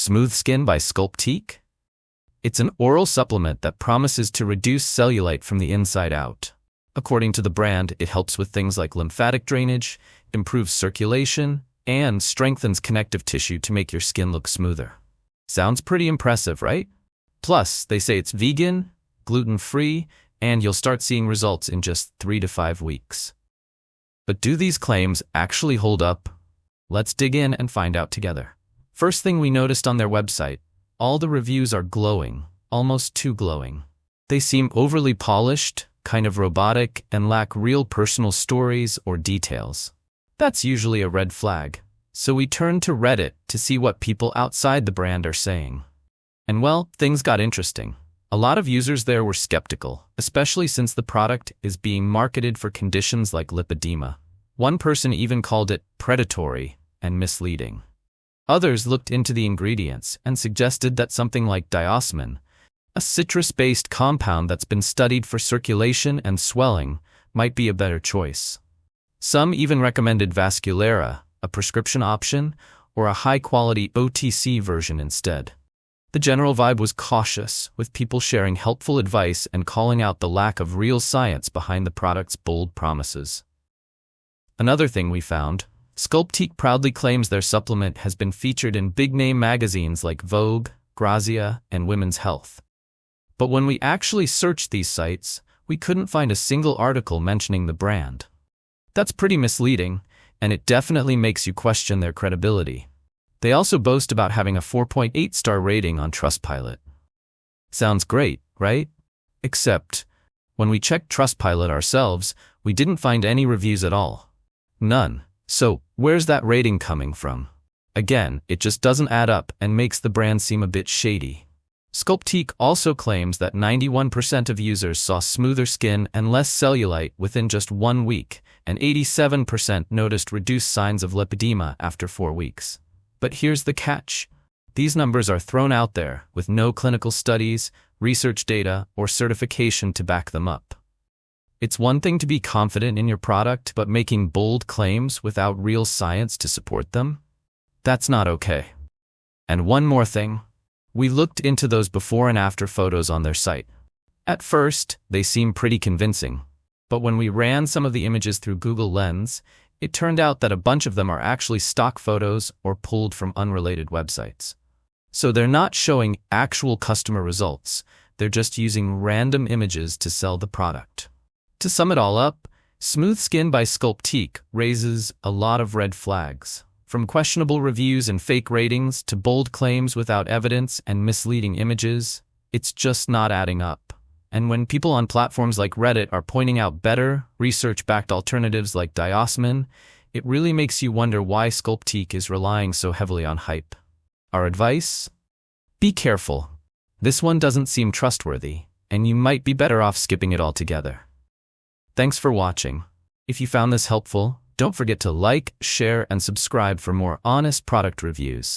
Smooth Skin by Sculptique? It's an oral supplement that promises to reduce cellulite from the inside out. According to the brand, it helps with things like lymphatic drainage, improves circulation, and strengthens connective tissue to make your skin look smoother. Sounds pretty impressive, right? Plus, they say it's vegan, gluten-free, and you'll start seeing results in just 3 to 5 weeks. But do these claims actually hold up? Let's dig in and find out together. First thing we noticed on their website, all the reviews are glowing, almost too glowing. They seem overly polished, kind of robotic, and lack real personal stories or details. That's usually a red flag. So we turned to Reddit to see what people outside the brand are saying. And well, things got interesting. A lot of users there were skeptical, especially since the product is being marketed for conditions like lipedema. One person even called it predatory and misleading. Others looked into the ingredients and suggested that something like diosmin, a citrus-based compound that's been studied for circulation and swelling, might be a better choice. Some even recommended Vasculera, a prescription option, or a high-quality OTC version instead. The general vibe was cautious, with people sharing helpful advice and calling out the lack of real science behind the product's bold promises. Another thing we found, Sculptique proudly claims their supplement has been featured in big-name magazines like Vogue, Grazia, and Women's Health. But when we actually searched these sites, we couldn't find a single article mentioning the brand. That's pretty misleading, and it definitely makes you question their credibility. They also boast about having a 4.8-star rating on Trustpilot. Sounds great, right? Except, when we checked Trustpilot ourselves, we didn't find any reviews at all. None. So, where's that rating coming from? Again, it just doesn't add up and makes the brand seem a bit shady. Sculptique also claims that 91% of users saw smoother skin and less cellulite within just 1 week, and 87% noticed reduced signs of lipedema after 4 weeks. But here's the catch. These numbers are thrown out there with no clinical studies, research data, or certification to back them up. It's one thing to be confident in your product, but making bold claims without real science to support them? That's not okay. And one more thing. We looked into those before and after photos on their site. At first, they seemed pretty convincing. But when we ran some of the images through Google Lens, it turned out that a bunch of them are actually stock photos or pulled from unrelated websites. So they're not showing actual customer results, they're just using random images to sell the product. To sum it all up, Smooth Skin by Sculptique raises a lot of red flags. From questionable reviews and fake ratings to bold claims without evidence and misleading images, it's just not adding up. And when people on platforms like Reddit are pointing out better, research-backed alternatives like diosmin, it really makes you wonder why Sculptique is relying so heavily on hype. Our advice? Be careful. This one doesn't seem trustworthy, and you might be better off skipping it altogether. Thanks for watching. If you found this helpful, don't forget to like, share, and subscribe for more honest product reviews.